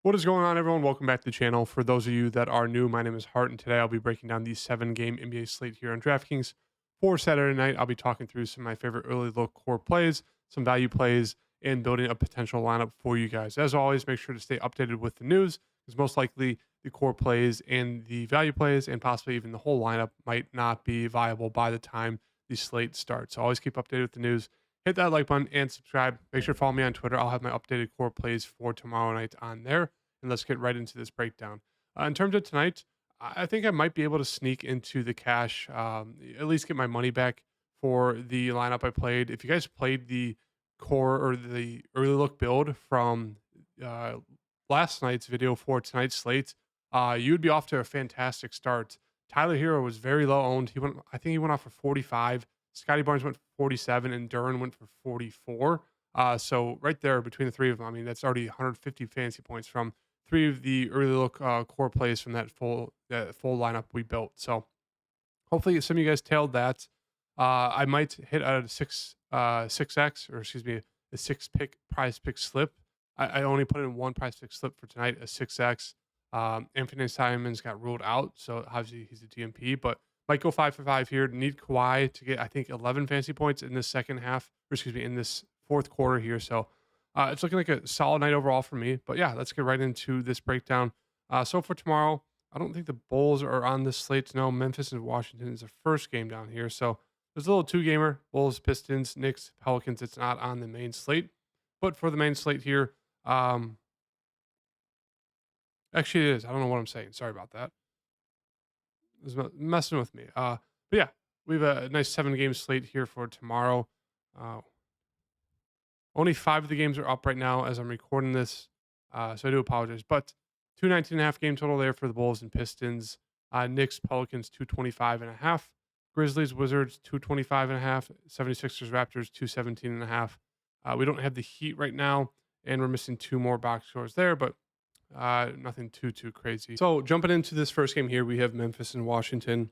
What is going on, everyone? Welcome back to the channel. For those of you that are new, my name is Hart, and today I'll be breaking down the 7-game NBA slate here on DraftKings. For Saturday night, I'll be talking through some of my favorite early look core plays, some value plays, and building a potential lineup for you guys. As always, make sure to stay updated with the news, because most likely the core plays and the value plays, and possibly even the whole lineup, might not be viable by the time the slate starts. So always keep updated with the news. Hit that like button and subscribe. Make sure to follow me on Twitter. I'll have my updated core plays for tomorrow night on there, and let's get right into this breakdown. In terms of tonight, I think I might be able to sneak into the cash, at least get my money back for the lineup I played. If you guys played the core or the early look build from uh, last night's video for tonight's slate, you would be off to a fantastic start. Tyler Hero was very low owned. I think he went off for 45. Scotty Barnes went for 47, and Duran went for 44. So right there between the three of them, I mean, that's already 150 fantasy points from three of the early look core plays from that full lineup we built. So hopefully some of you guys tailed that. I might hit a 6x, or excuse me, a 6 pick prize pick slip. I only put in one prize pick slip for tonight, a 6x. Anthony Simons got ruled out, so obviously he's a DMP, but might go 5 for 5 here. Need Kawhi to get, I think, 11 fantasy points in this second half, or excuse me, in this fourth quarter here. So it's looking like a solid night overall for me. But yeah, let's get right into this breakdown. So for tomorrow, I don't think the Bulls are on this slate. No, Memphis and Washington is the first game down here. So there's a little two-gamer, Bulls, Pistons, Knicks, Pelicans. It's not on the main slate. But for the main slate here, um, actually it is. I don't know what I'm saying. Sorry about that. It was messing with me. But yeah, we have a nice 7-game slate here for tomorrow. Uh, Only 5 of the games are up right now as I'm recording this, so I do apologize. But 219.5 game total there for the Bulls and Pistons. Knicks, Pelicans, 225.5. Grizzlies, Wizards, 225.5. 76ers, Raptors, 217.5. We don't have the Heat right now, and we're missing 2 more box scores there, but nothing too crazy. So jumping into this first game here, we have Memphis and Washington.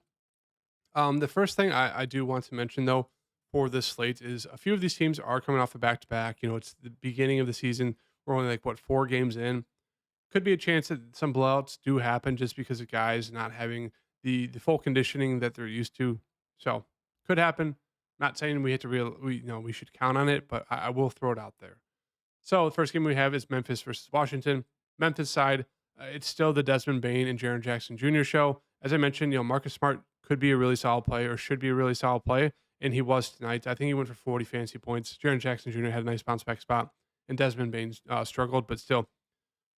The first thing I do want to mention, though, for this slate is a few of these teams are coming off a back to back. You know, it's the beginning of the season. We're only like, what, 4 games in. Could be a chance that some blowouts do happen just because of guys not having the full conditioning that they're used to. So could happen. Not saying we have to we should count on it, but I will throw it out there. So the first game we have is Memphis versus Washington. Memphis side, it's still the Desmond Bain and Jaren Jackson Jr. show. As I mentioned, Marcus Smart could be a really solid play, or should be a really solid play, and he was tonight. I think he went for 40 fantasy points. Jaren Jackson Jr. had a nice bounce back spot, and Desmond Bain struggled, but still,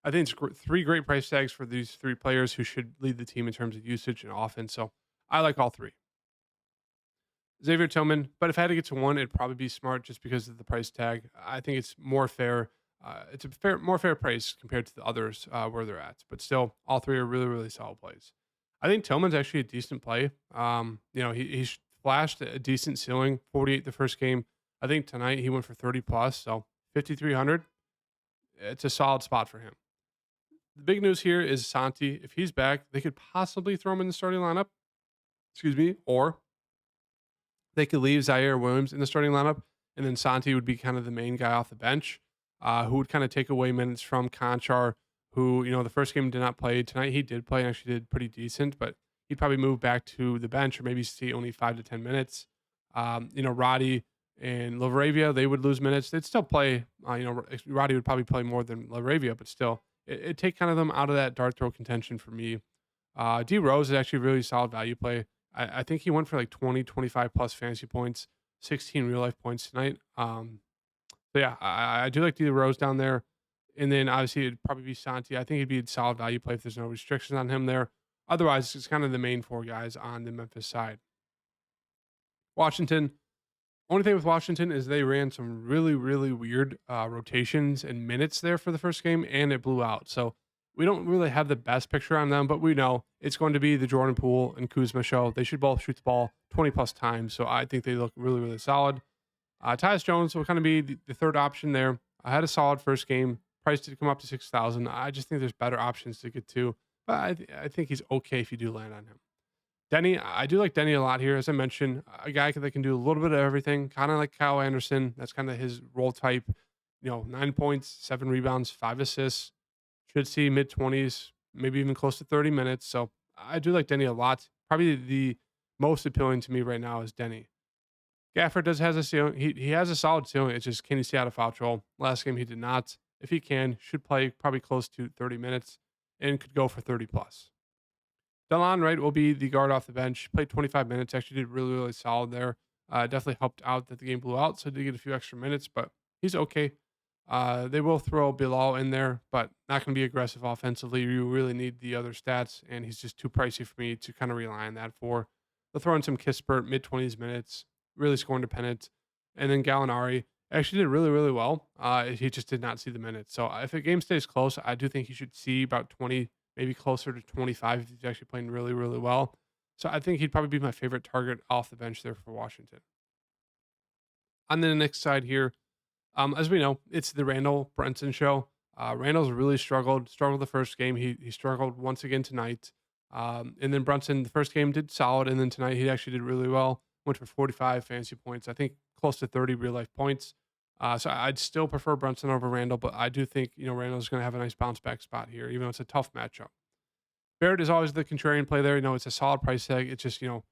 I think it's 3 great price tags for these 3 players who should lead the team in terms of usage and offense. So I like all 3. Xavier Tillman, but if I had to get to one, it'd probably be Smart just because of the price tag. I think it's more fair. It's a more fair price compared to the others where they're at. But still, all 3 are really solid plays. I think Tillman's actually a decent play. He flashed a decent ceiling, 48 the first game. I think tonight he went for 30 plus, so 5,300. It's a solid spot for him. The big news here is Santi. If he's back, they could possibly throw him in the starting lineup. Excuse me, or they could leave Zaire Williams in the starting lineup, and then Santi would be kind of the main guy off the bench, who would kind of take away minutes from Conchar, who, the first game did not play. Tonight he did play and actually did pretty decent, but he'd probably move back to the bench or maybe see only 5 to 10 minutes. Roddy and Laravia, they would lose minutes. They'd still play. Roddy would probably play more than Laravia, but still, it'd take kind of them out of that dart throw contention for me. D Rose is actually a really solid value play. I think he went for like 20, 25 plus fantasy points, 16 real life points tonight. So yeah, I do like D Rose down there. And then obviously it'd probably be Santi. I think he'd be a solid value play if there's no restrictions on him there. Otherwise, it's kind of the main 4 guys on the Memphis side. Washington. Only thing with Washington is they ran some really weird rotations and minutes there for the first game, and it blew out. So we don't really have the best picture on them, but we know it's going to be the Jordan Poole and Kuzma show. They should both shoot the ball 20 plus times, so I think they look really solid. Tyus Jones will kind of be the third option there. I had a solid first game. Price did come up to 6,000. I just think there's better options to get to, but I think he's okay if you do land on him. Denny, I do like Denny a lot here. As I mentioned, a guy that can do a little bit of everything, kind of like Kyle Anderson. That's kind of his role type. 9 points, 7 rebounds, 5 assists. Should see mid 20s, maybe even close to 30 minutes. So I do like Denny a lot. Probably the most appealing to me right now is Denny. Gafford does has a ceiling. He has a solid ceiling. It's just, can he stay out of foul trouble? Last game he did not. If he can, should play probably close to 30 minutes and could go for 30 plus. Delon Wright will be the guard off the bench. Played 25 minutes. Actually did really, really solid there. Definitely helped out that the game blew out, so did get a few extra minutes, but he's okay. They will throw Bilal in there, but not going to be aggressive offensively. You really need the other stats, and he's just too pricey for me to kind of rely on that for. They'll throw in some Kispert, mid 20s minutes, really score independent. And then Gallinari actually did really, really well. He just did not see the minutes. So if a game stays close, I do think he should see about 20, maybe closer to 25 if he's actually playing really, really well. So I think he'd probably be my favorite target off the bench there for Washington. On the next side here, as we know, it's the Randall Brunson show. Randall's really struggled the first game. He struggled once again tonight. And then Brunson, the first game did solid. And then tonight he actually did really well. Went for 45 fantasy points. I think close to 30 real life points. So I'd still prefer Brunson over Randall, but I do think, Randall's going to have a nice bounce back spot here, even though it's a tough matchup. Barrett is always the contrarian play there. It's a solid price tag. It's just, you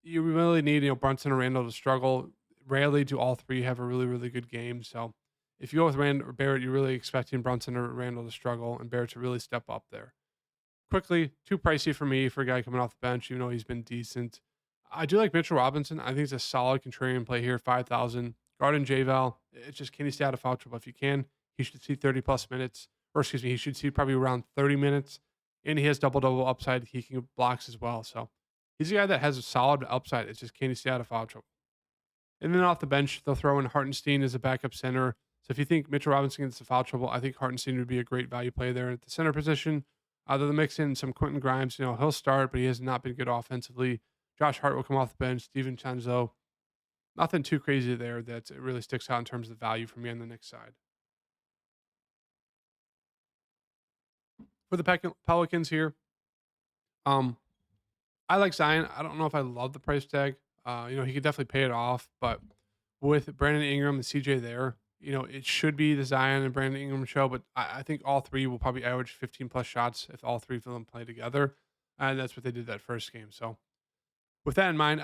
really need, Brunson or Randall to struggle. Rarely do all three have a really, really good game. So if you go with Randall or Barrett, you're really expecting Brunson or Randall to struggle and Barrett to really step up there. Quickly, too pricey for me for a guy coming off the bench, even though he's been decent. I do like Mitchell Robinson. I think it's a solid contrarian play here, 5,000. Garden J-Val. It's just, can he stay out of foul trouble? If you can, he should see 30 plus minutes. Or excuse me, he should see probably around 30 minutes. And he has double-double upside. He can get blocks as well. So he's a guy that has a solid upside. It's just, can he stay out of foul trouble? And then off the bench, they'll throw in Hartenstein as a backup center. So if you think Mitchell Robinson gets the foul trouble, I think Hartenstein would be a great value play there at the center position. They'll mix in some Quentin Grimes. He'll start, but he has not been good offensively. Josh Hart will come off the bench. Steven Chanzo. Nothing too crazy there that it really sticks out in terms of value for me on the Knicks side. For the Pelicans here, I like Zion. I don't know if I love the price tag. He could definitely pay it off, but with Brandon Ingram and CJ there, it should be the Zion and Brandon Ingram show, but I think all three will probably average 15 plus shots if all three of them play together. And that's what they did that first game. So with that in mind,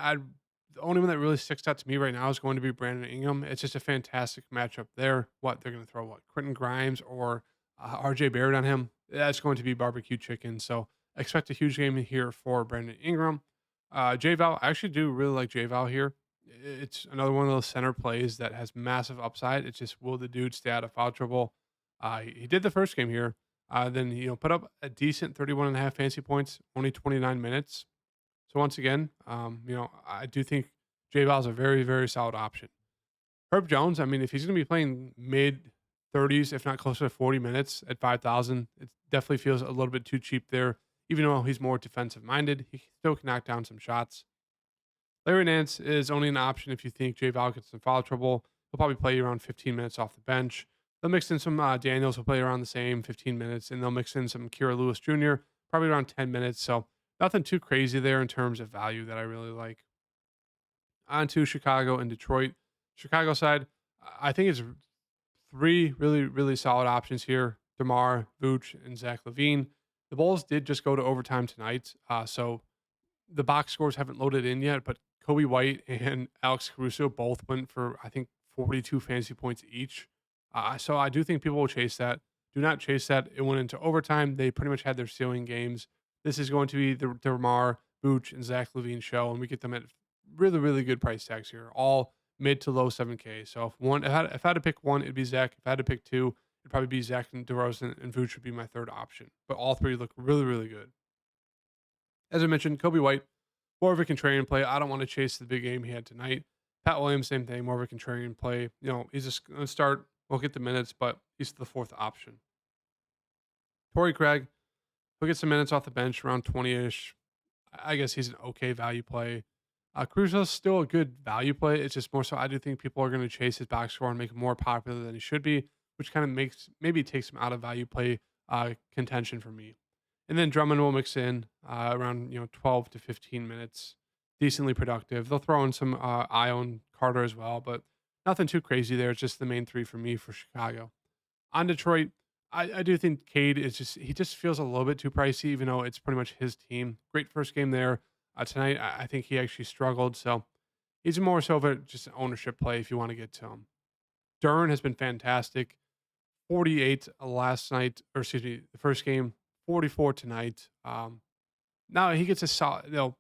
the only one that really sticks out to me right now is going to be Brandon Ingram. It's just a fantastic matchup there. They're going to throw Quentin Grimes or RJ Barrett on him? That's going to be barbecue chicken. So expect a huge game here for Brandon Ingram. J-Val, I actually do really like J-Val here. It's another one of those center plays that has massive upside. It's just, will the dude stay out of foul trouble? He did the first game here. Then, put up a decent 31 and a half fantasy points, only 29 minutes. So once again, I do think J-Val is a very, very solid option. Herb Jones, if he's going to be playing mid 30s, if not closer to 40 minutes at 5,000, it definitely feels a little bit too cheap there. Even though he's more defensive minded, he still can knock down some shots. Larry Nance is only an option if you think J-Val gets in foul trouble. He'll probably play around 15 minutes off the bench. They'll mix in some Daniels, who'll play around the same 15 minutes, and they'll mix in some Kira Lewis Jr., probably around 10 minutes. So nothing too crazy there in terms of value that I really like. On to Chicago and Detroit. Chicago side, I think it's three really, really solid options here. DeMar, Vooch, and Zach LaVine. The Bulls did just go to overtime tonight, so the box scores haven't loaded in yet, but Kobe White and Alex Caruso both went for, I think, 42 fantasy points each. So I do think people will chase that. Do not chase that. It went into overtime. They pretty much had their ceiling games. This is going to be the DeMar, Vooch, and Zach LaVine show, and we get them at really, really good price tags here, all mid to low 7K. So if I had to pick one, it'd be Zach. If I had to pick two, it'd probably be Zach and DeRozan, and Vooch would be my third option. But all three look really, really good. As I mentioned, Kobe White, more of a contrarian play. I don't want to chase the big game he had tonight. Pat Williams, same thing, more of a contrarian play. He's just going to start, won't get the minutes, but he's the fourth option. Torrey Craig, he'll get some minutes off the bench, around 20-ish. I guess he's an okay value play. Caruso's still a good value play. It's just more so I do think people are going to chase his box score and make him more popular than he should be, which kind of maybe takes him out of value play contention for me. And then Drummond will mix in around 12 to 15 minutes, decently productive. They'll throw in some Ion Carter as well, but nothing too crazy there. It's just the main three for me for Chicago. On Detroit, I do think Cade is he just feels a little bit too pricey, even though it's pretty much his team. Great first game there. Tonight, I think he actually struggled. So he's more so of a just an ownership play if you want to get to him. Dern has been fantastic. 48 last night, or excuse me, the first game, 44 tonight. Now he gets a solid, a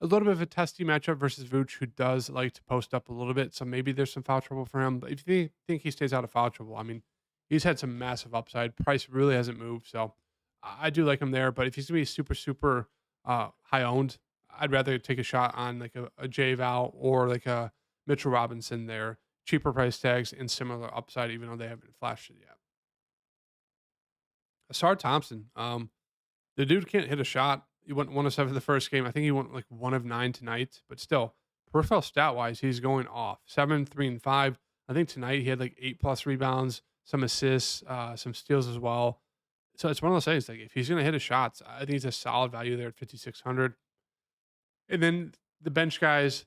little bit of a testy matchup versus Vooch, who does like to post up a little bit. So maybe there's some foul trouble for him. But if you think he stays out of foul trouble, I mean, he's had some massive upside. Price really hasn't moved. So I do like him there. But if he's going to be super, super high owned, I'd rather take a shot on like a J Val or like a Mitchell Robinson there. Cheaper price tags and similar upside, even though they haven't flashed it yet. Asar Thompson, the dude can't hit a shot. He went 1 of 7 the first game. I think he went like 1 of 9 tonight, but still, peripheral stat wise, he's going off 7, 3, and 5. I think tonight he had like 8+ rebounds, some assists, some steals as well. So it's one of those things. Like if he's going to hit his shots, I think he's a solid value there at 5,600. And then the bench guys,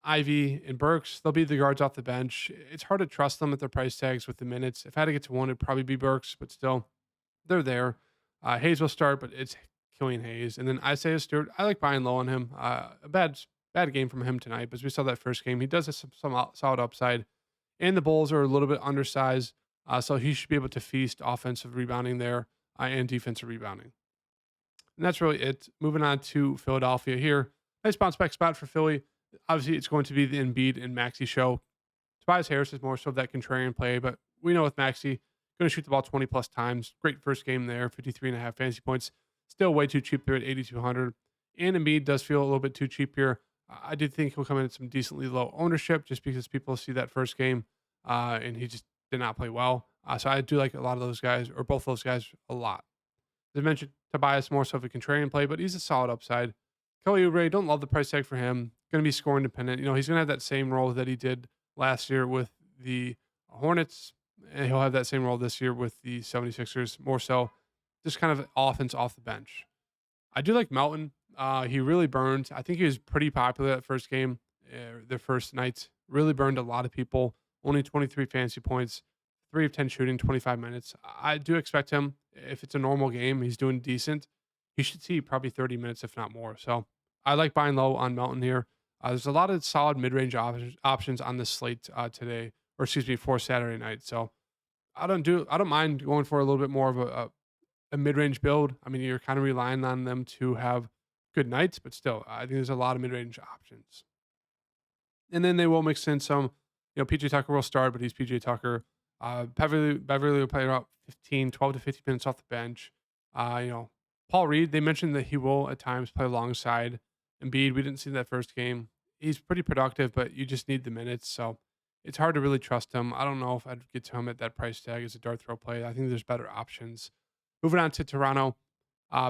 Ivy and Burks, they'll be the guards off the bench. It's hard to trust them at their price tags with the minutes. If I had to get to one, it'd probably be Burks, but still, they're there. Hayes will start, but it's Killian Hayes. And then Isaiah Stewart, I like buying low on him. A bad game from him tonight, but as we saw that first game, he does have some solid upside. And the Bulls are a little bit undersized, so he should be able to feast offensive rebounding there and defensive rebounding. And that's really it. Moving on to Philadelphia here. Nice bounce back spot for Philly. Obviously, it's going to be the Embiid and Maxey show. Tobias Harris is more so of that contrarian play, but we know with Maxey, going to shoot the ball 20+ times. Great first game there, 53.5 fantasy points. Still way too cheap there at 8,200. And Embiid does feel a little bit too cheap here. I did think he'll come in at some decently low ownership just because people see that first game and he just did not play well. So I do like a lot of those guys, or both those guys, a lot. As I mentioned, Tobias more so of a contrarian play, but he's a solid upside. Kelly Oubre, don't love the price tag for him. Going to be scoring dependent. He's going to have that same role that he did last year with the Hornets, and he'll have that same role this year with the 76ers, more so just kind of offense off the bench. I do like Melton. He really burned. I think he was pretty popular that first game, the first night. Really burned a lot of people. Only 23 fantasy points, 3 of 10 shooting, 25 minutes. I do expect him, if it's a normal game, he's doing decent. He should see probably 30 minutes, if not more. So I like buying low on Melton here. There's a lot of solid mid-range options on this slate today, or excuse me, for Saturday night. So I don't mind going for a little bit more of a mid-range build. I mean, you're kind of relying on them to have good nights, but still, I think there's a lot of mid-range options. And then they will mix in some, PJ Tucker will start, but he's PJ Tucker. Beverly will play about 12 to 15 minutes off the bench. Paul Reed, they mentioned that he will at times play alongside Embiid. We didn't see that first game. He's pretty productive, but you just need the minutes. So it's hard to really trust him. I don't know if I'd get to him at that price tag as a dart throw play. I think there's better options. Moving on to Toronto.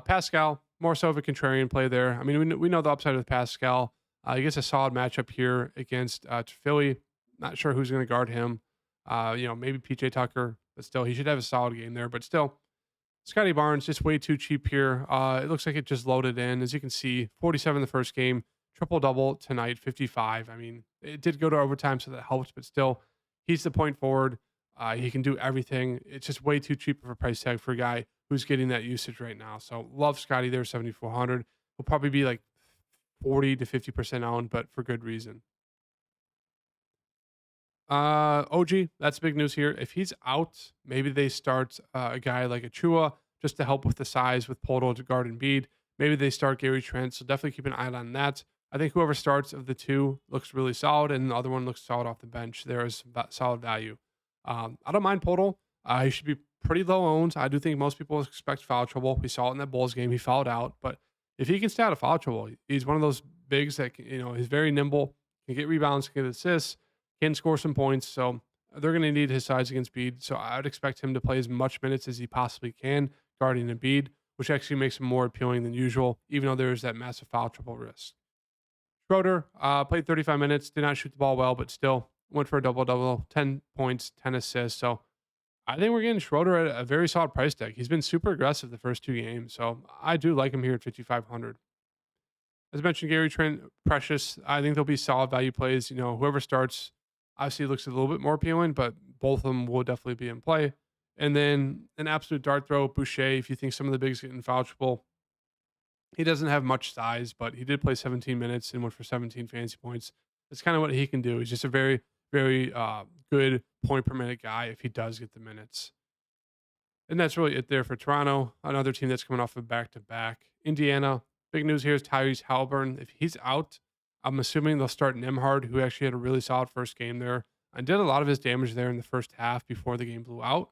Pascal, more so of a contrarian play there. I mean, we know the upside with Pascal. He gets a solid matchup here against Philly. Not sure who's going to guard him. Maybe PJ Tucker, but still, he should have a solid game there. But still, Scotty Barnes, just way too cheap here. It looks like it just loaded in. As you can see, 47 the first game, triple-double tonight, 55. I mean, it did go to overtime, so that helps, but still, he's the point forward. He can do everything. It's just way too cheap of a price tag for a guy who's getting that usage right now. So love Scotty there, 7,400. He'll probably be like 40 to 50% owned, but for good reason. OG, that's big news here. If he's out, maybe they start a guy like Achua just to help with the size with Poto to guard Embiid. Maybe they start Gary Trent, so definitely keep an eye on that. I think whoever starts of the two looks really solid, and the other one looks solid off the bench. There is solid value. I don't mind Poto. He should be pretty low owned. I do think most people expect foul trouble. We saw it in that Bulls game. He fouled out, but if he can stay out of foul trouble, he's one of those bigs that he's very nimble, can get rebounds, can get assists, can score some points. So they're going to need his size against Embiid. So I would expect him to play as much minutes as he possibly can guarding Embiid, which actually makes him more appealing than usual, even though there's that massive foul trouble risk. Schroeder played 35 minutes, did not shoot the ball well, but still went for a double-double, 10 points, 10 assists. So I think we're getting Schroeder at a very solid price tag. He's been super aggressive the first 2 games, so I do like him here at 5,500. As I mentioned, Gary Trent, Precious, I think there'll be solid value plays. Whoever starts obviously looks a little bit more appealing, but both of them will definitely be in play. And then an absolute dart throw, Boucher, if you think some of the bigs getting foul trouble. He doesn't have much size, but he did play 17 minutes and went for 17 fantasy points. That's kind of what he can do. He's just a very good point per minute guy if he does get the minutes. And that's really it there for Toronto. Another team that's coming off of back to back. Indiana, big news here is Tyrese Halliburton. If he's out, I'm assuming they'll start Nemhard, who actually had a really solid first game there and did a lot of his damage there in the first half before the game blew out.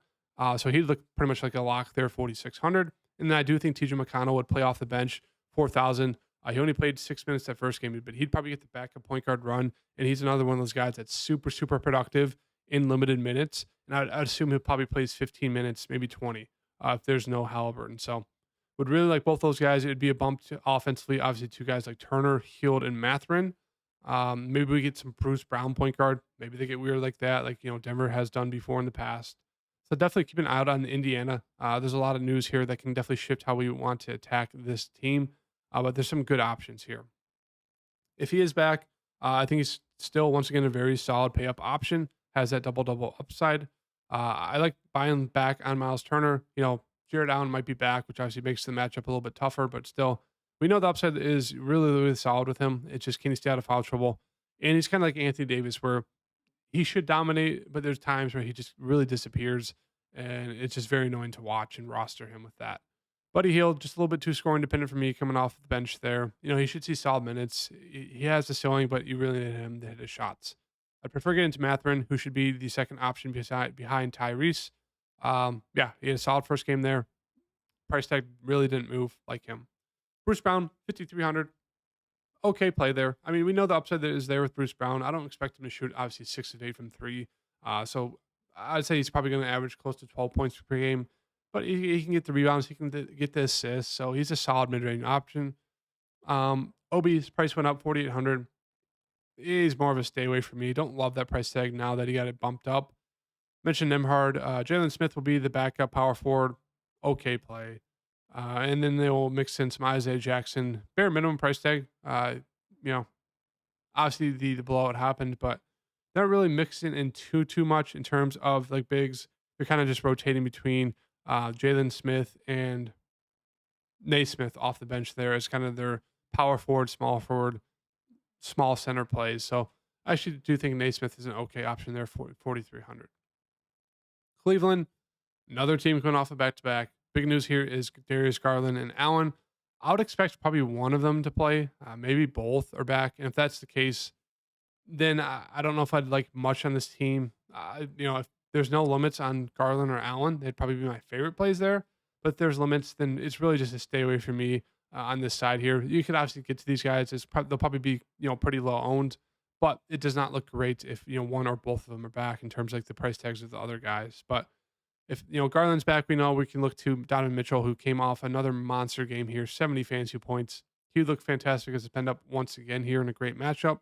So he looked pretty much like a lock there, 4,600. And then I do think TJ McConnell would play off the bench, 4,000. He only played 6 minutes that first game, but he'd probably get the backup point guard run. And he's another one of those guys that's super productive in limited minutes. And I'd assume he'll probably plays 15 minutes, maybe 20, if there's no Halliburton. So would really like both those guys. It'd be a bump to offensively. Obviously, two guys like Turner, Hield, and Mathurin. Maybe we get some Bruce Brown point guard. Maybe they get weird like that, like Denver has done before in the past. So definitely keep an eye out on Indiana. There's a lot of news here that can definitely shift how we want to attack this team. But there's some good options here. If he is back, I think he's still once again a very solid pay up option. Has that double upside. I like buying back on Miles Turner. Jared Allen might be back, which obviously makes the matchup a little bit tougher, but still, we know the upside is really solid with him. It's just, can he stay out of foul trouble? And he's kind of like Anthony Davis, where he should dominate, but there's times where he just really disappears, and it's just very annoying to watch and roster him with that. Buddy Hield, just a little bit too scoring dependent for me coming off the bench there. He should see solid minutes. He has the ceiling, but you really need him to hit his shots. I'd prefer getting to Mathurin, who should be the second option behind Tyrese. Yeah, he had a solid first game there. Price tag really didn't move like him. Bruce Brown, 5,300. Okay play there. I mean, we know the upside that is there with Bruce Brown. I don't expect him to shoot, obviously, 6 of 8 from 3. So I'd say he's probably going to average close to 12 points per game. But he can get the rebounds. He can get the assists. So he's a solid mid-range option. Obi's price went up 4,800. He's more of a stay away for me. Don't love that price tag now that he got it bumped up. Mentioned Nemhard. Jalen Smith will be the backup power forward. Okay play. And then they will mix in some Isaiah Jackson. Bare minimum price tag. Obviously the blowout happened, but they're not really mixing in too much in terms of like bigs. They're kind of just rotating between Jalen Smith and Naismith off the bench there as kind of their power forward, small center plays. So I actually do think Naismith is an okay option there for 4,300. Cleveland, another team going off a back-to-back. Big news here is Darius Garland and Allen. I would expect probably one of them to play. Maybe both are back. And if that's the case, then I don't know if I'd like much on this team. If there's no limits on Garland or Allen, they'd probably be my favorite plays there. But if there's limits, then it's really just a stay away from me on this side here. You could obviously get to these guys. They'll probably be pretty low owned, but it does not look great if one or both of them are back in terms of like the price tags of the other guys. But if Garland's back, we know we can look to Donovan Mitchell, who came off another monster game here, 70 fantasy points. He looked fantastic as a pen up once again here in a great matchup.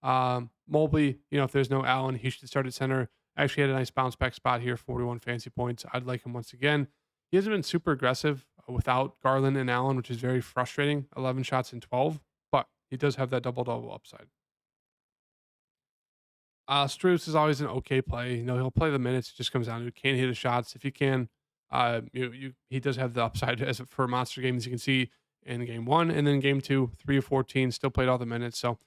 Mobley, if there's no Allen, he should start at center. Actually had a nice bounce back spot here, 41 fantasy points. I'd like him once again. He hasn't been super aggressive without Garland and Allen, which is very frustrating. 11 shots in 12, but he does have that double upside. Strus is always an okay play. He'll play the minutes. It just comes down to can he hit his shots. If he can, he does have the upside as for monster games. You can see in game 1 and then game 2, 3 of 14, still played all the minutes. So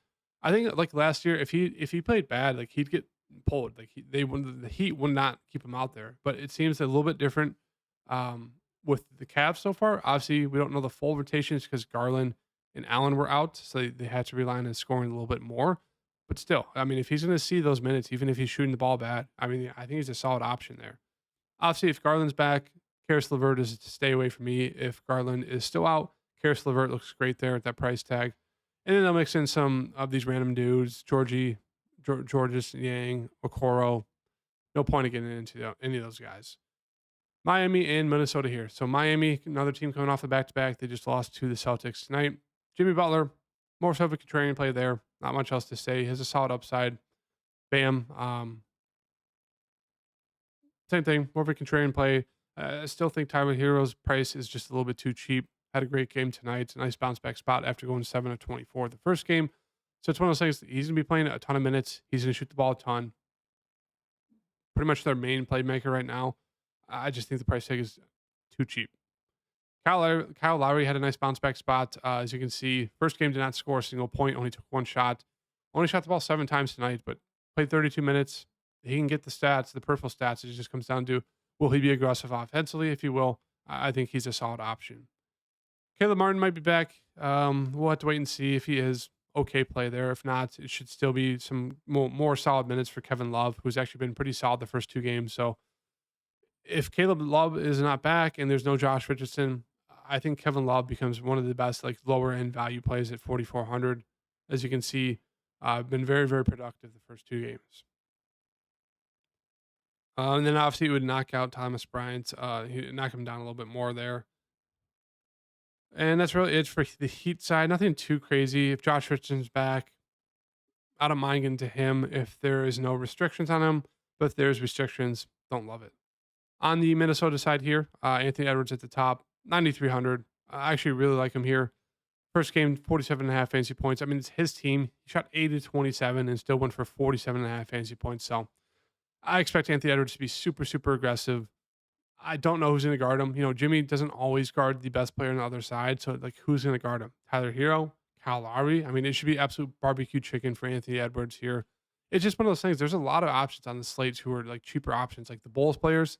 I think like last year, if he played bad, like he'd get pulled. Like the Heat would not keep him out there. But it seems a little bit different with the Cavs so far. Obviously, we don't know the full rotations because Garland and Allen were out, so they had to rely on his scoring a little bit more. But still, I mean, if he's going to see those minutes, even if he's shooting the ball bad, I mean, I think he's a solid option there. Obviously, if Garland's back, Karis LeVert is to stay away from me. If Garland is still out, Karis LeVert looks great there at that price tag. And then they'll mix in some of these random dudes, Georges Yang, Okoro. No point in getting into any of those guys. Miami and Minnesota here. So Miami, another team coming off the back-to-back. They just lost to the Celtics tonight. Jimmy Butler, more so of a contrarian play there. Not much else to say. He has a solid upside. Bam. Same thing. More of a contrarian play. I still think Tyler Hero's price is just a little bit too cheap. Had a great game tonight. A nice bounce back spot after going 7 of 24 the first game. So it's one of those things. He's going to be playing a ton of minutes. He's going to shoot the ball a ton. Pretty much their main playmaker right now. I just think the price tag is too cheap. Kyle Lowry had a nice bounce back spot. As you can see, first game did not score a single point, only took one shot. Only shot the ball 7 times tonight, but played 32 minutes. He can get the stats, the peripheral stats. It just comes down to will he be aggressive offensively? If he will, I think he's a solid option. Caleb Martin might be back. We'll have to wait and see if he is. Okay play there. If not, it should still be some more solid minutes for Kevin Love, who's actually been pretty solid the first 2 games. So if Caleb Love is not back and there's no Josh Richardson, I think Kevin Love becomes one of the best like lower end value plays at 4,400. As you can see, been very, very productive the first 2 games. And then obviously it would knock out Thomas Bryant. He knock him down a little bit more there. And that's really it for the Heat side. Nothing too crazy. If Josh Richardson's back, I don't mind getting to him if there is no restrictions on him. But if there's restrictions, don't love it. On the Minnesota side here, Anthony Edwards at the top, 9,300. I actually really like him here. First game, 47.5 fantasy points. I mean, it's his team. He shot 80-27 and still went for 47.5 fantasy points. So I expect Anthony Edwards to be super, super aggressive. I don't know who's going to guard him. Jimmy doesn't always guard the best player on the other side. So, like, who's going to guard him? Tyler Hero? Kyle Lowry? I mean, it should be absolute barbecue chicken for Anthony Edwards here. It's just one of those things. There's a lot of options on the slates who are, like, cheaper options. Like, the Bulls players,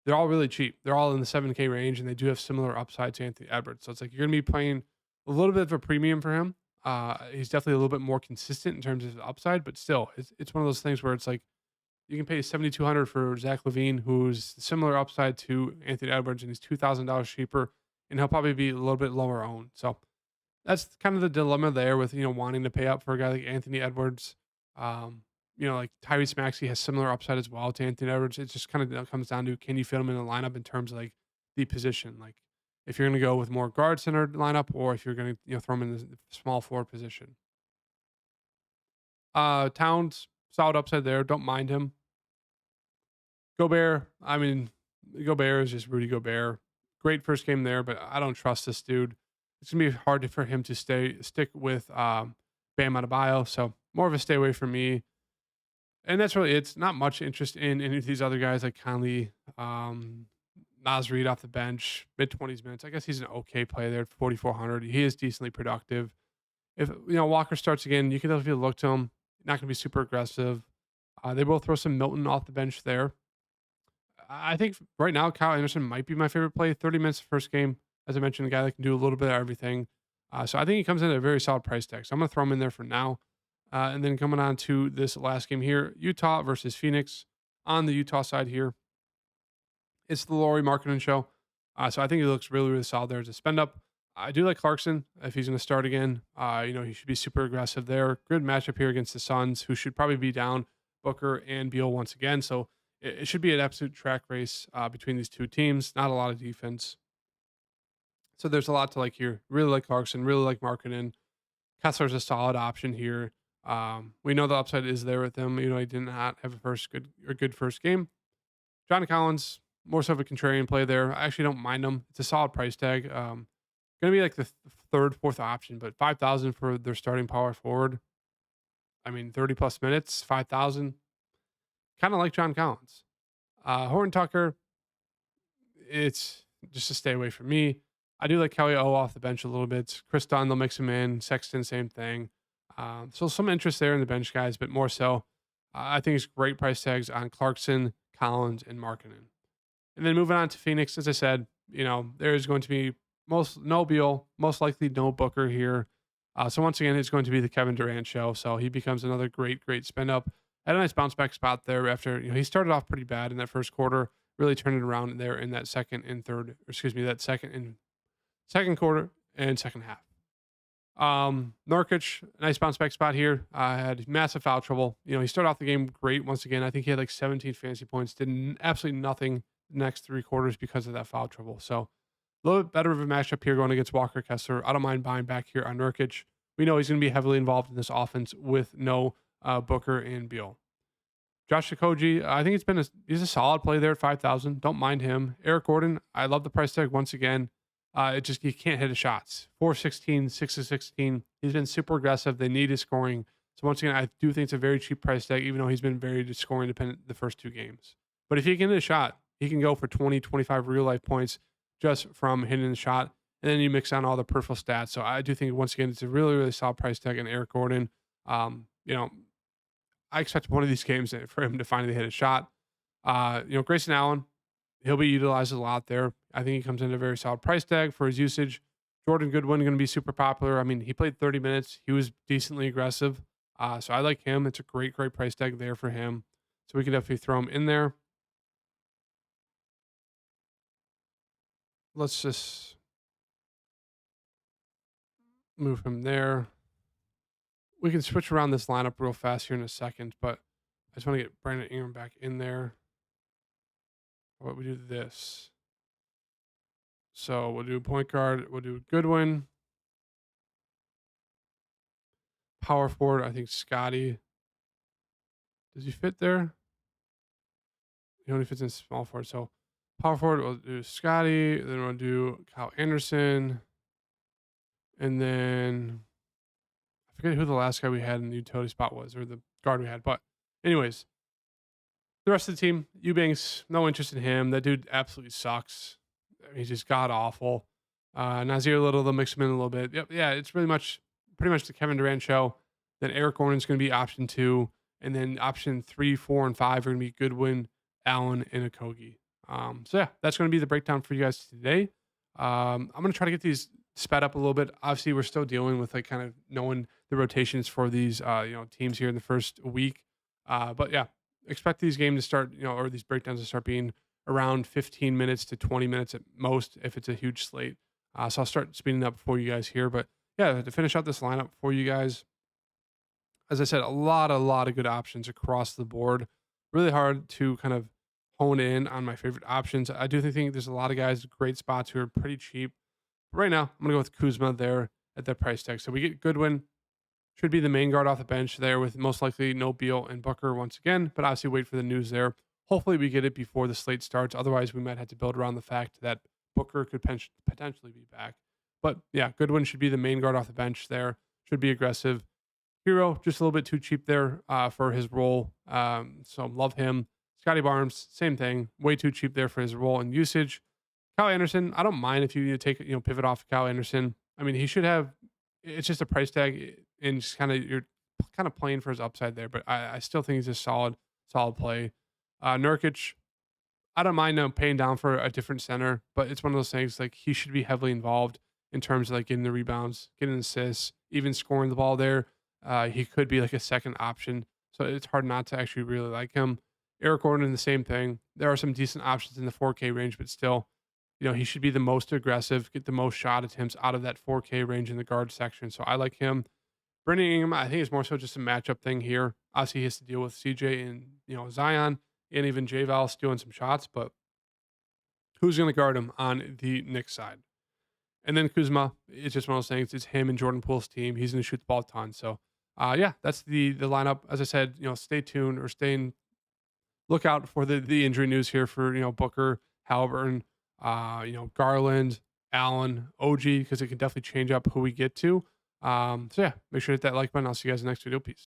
they're all really cheap. They're all in the 7K range, and they do have similar upside to Anthony Edwards. So, it's like you're going to be playing a little bit of a premium for him. He's definitely a little bit more consistent in terms of his upside, but still, it's one of those things where it's like, you can pay 7,200 for Zach LaVine, who's similar upside to Anthony Edwards, and he's $2,000 cheaper, and he'll probably be a little bit lower owned. So that's kind of the dilemma there with wanting to pay up for a guy like Anthony Edwards. Like Tyrese Maxey has similar upside as well to Anthony Edwards. It just kind of comes down to can you fit him in the lineup in terms of like the position, like if you're going to go with more guard center lineup or if you're going to throw him in the small forward position. Towns solid upside there. Don't mind him. Gobert, I mean, Gobert is just Rudy Gobert. Great first game there, but I don't trust this dude. It's going to be hard for him to stick with Bam Adebayo, so more of a stay away from me. And that's really it's not much interest in any of these other guys like Conley, Naz Reid off the bench, mid-20s minutes. I guess he's an okay play there at 4,400. He is decently productive. If Walker starts again, you can definitely look to him. Not going to be super aggressive. They both throw some Milton off the bench there. I think right now Kyle Anderson might be my favorite play. 30 minutes first game. As I mentioned, a guy that can do a little bit of everything. So I think he comes in at a very solid price tag. So I'm going to throw him in there for now. And then coming on to this last game here, Utah versus Phoenix. On the Utah side here, it's the Lauri Markkanen show. So I think he looks really, really solid there as a spend up. I do like Clarkson if he's going to start again. He should be super aggressive there. Good matchup here against the Suns, who should probably be down Booker and Beal once again. So it should be an absolute track race between these two teams. Not a lot of defense. So there's a lot to like here. Really like Clarkson. Really like Markkanen. Kessler's a solid option here. We know the upside is there with him. He did not have a good first game. John Collins, more so of a contrarian play there. I actually don't mind him. It's a solid price tag. Going to be like the third, fourth option, but 5,000 for their starting power forward. 30 plus minutes, 5,000. Kind of like John Collins. Horton Tucker, it's just a stay away from me. I do like Kelly O off the bench a little bit. Chris Dunn, they'll mix him in. Sexton, same thing. So some interest there in the bench guys, but more so, I think it's great price tags on Clarkson, Collins, and Markkanen. And then moving on to Phoenix, as I said, there's going to be no Beal, most likely no Booker here. So once again, it's going to be the Kevin Durant show. So he becomes another great spend up. Had a nice bounce back spot there after he started off pretty bad in that first quarter, really turned it around there in that second and second quarter and second half. Nurkic, nice bounce back spot here. Had massive foul trouble. He started off the game great once again. I think he had like 17 fantasy points. Did absolutely nothing the next 3 quarters because of that foul trouble. So a little bit better of a matchup here going against Walker Kessler. I don't mind buying back here on Nurkic. We know he's going to be heavily involved in this offense with no Booker and Beal. Josh Okogie, I think he's a solid play there at 5,000. Don't mind him. Eric Gordon, I love the price tag once again. He can't hit his shots. 4-16, 6-16. He's been super aggressive. They need his scoring. So once again, I do think it's a very cheap price tag, even though he's been very scoring dependent the first 2 games. But if he can hit a shot, he can go for 20, 25 real life points just from hitting the shot. And then you mix on all the peripheral stats. So I do think once again it's a really, really solid price tag in Eric Gordon. You know, I expect one of these games for him to finally hit a shot. Grayson Allen, he'll be utilized a lot there. I think he comes in a very solid price tag for his usage. Jordan Goodwin going to be super popular. I mean, he played 30 minutes. He was decently aggressive. So I like him. It's a great, great price tag there for him. So we can definitely throw him in there. Let's just move him there. We can switch around this lineup real fast here in a second, but I just want to get Brandon Ingram back in there. How about we do this? So we'll do point guard. We'll do Goodwin. Power forward, I think Scotty. Does he fit there? He only fits in small forward. So power forward, we'll do Scotty. Then we'll do Kyle Anderson. And then I forget who the last guy we had in the utility spot was, or the guard we had. But anyways, the rest of the team, Eubanks, no interest in him. That dude absolutely sucks. He's just god awful. Nazir Little, they'll mix him in a little bit. Yep, yeah, it's pretty much the Kevin Durant show. Then Eric Gordon's going to be option 2, and then option 3, 4, and 5 are going to be Goodwin, Allen, and Okogie. So yeah, that's going to be the breakdown for you guys today. I'm going to try to get these sped up a little bit. Obviously, we're still dealing with like kind of knowing the rotations for these teams here in the first week. But yeah, expect these games to start, or these breakdowns to start being around 15 minutes to 20 minutes at most if it's a huge slate. So I'll start speeding up for you guys here. But yeah, to finish out this lineup for you guys, as I said, a lot of good options across the board. Really hard to kind of hone in on my favorite options. I do think there's a lot of guys, great spots who are pretty cheap. But right now, I'm going to go with Kuzma there at that price tag. So we get Goodwin. Should be the main guard off the bench there with most likely no Beal and Booker once again. But obviously wait for the news there. Hopefully we get it before the slate starts. Otherwise, we might have to build around the fact that Booker could potentially be back. But yeah, Goodwin should be the main guard off the bench there. Should be aggressive. Hero, just a little bit too cheap there for his role. So love him. Scotty Barnes, same thing. Way too cheap there for his role and usage. Kyle Anderson, I don't mind if you take pivot off Kyle Anderson. I mean, he should have. It's just a price tag, and just you're kind of playing for his upside there. But I still think he's a solid play. Nurkic, I don't mind paying down for a different center, but it's one of those things like he should be heavily involved in terms of like getting the rebounds, getting assists, even scoring the ball there. He could be like a second option, so it's hard not to actually really like him. Eric Gordon, the same thing. There are some decent options in the 4K range, but still, he should be the most aggressive, get the most shot attempts out of that 4K range in the guard section. So I like him. Brandon Ingram, I think it's more so just a matchup thing here. Obviously, he has to deal with CJ and Zion and even J-Val stealing some shots, but who's going to guard him on the Knicks side? And then Kuzma, it's just one of those things. It's him and Jordan Poole's team. He's going to shoot the ball a ton. So, yeah, that's the lineup. As I said, stay tuned or look out for the injury news here for, Booker, Halliburton, Garland, Allen, OG, because it can definitely change up who we get to. So, yeah, make sure to hit that like button. I'll see you guys in the next video. Peace.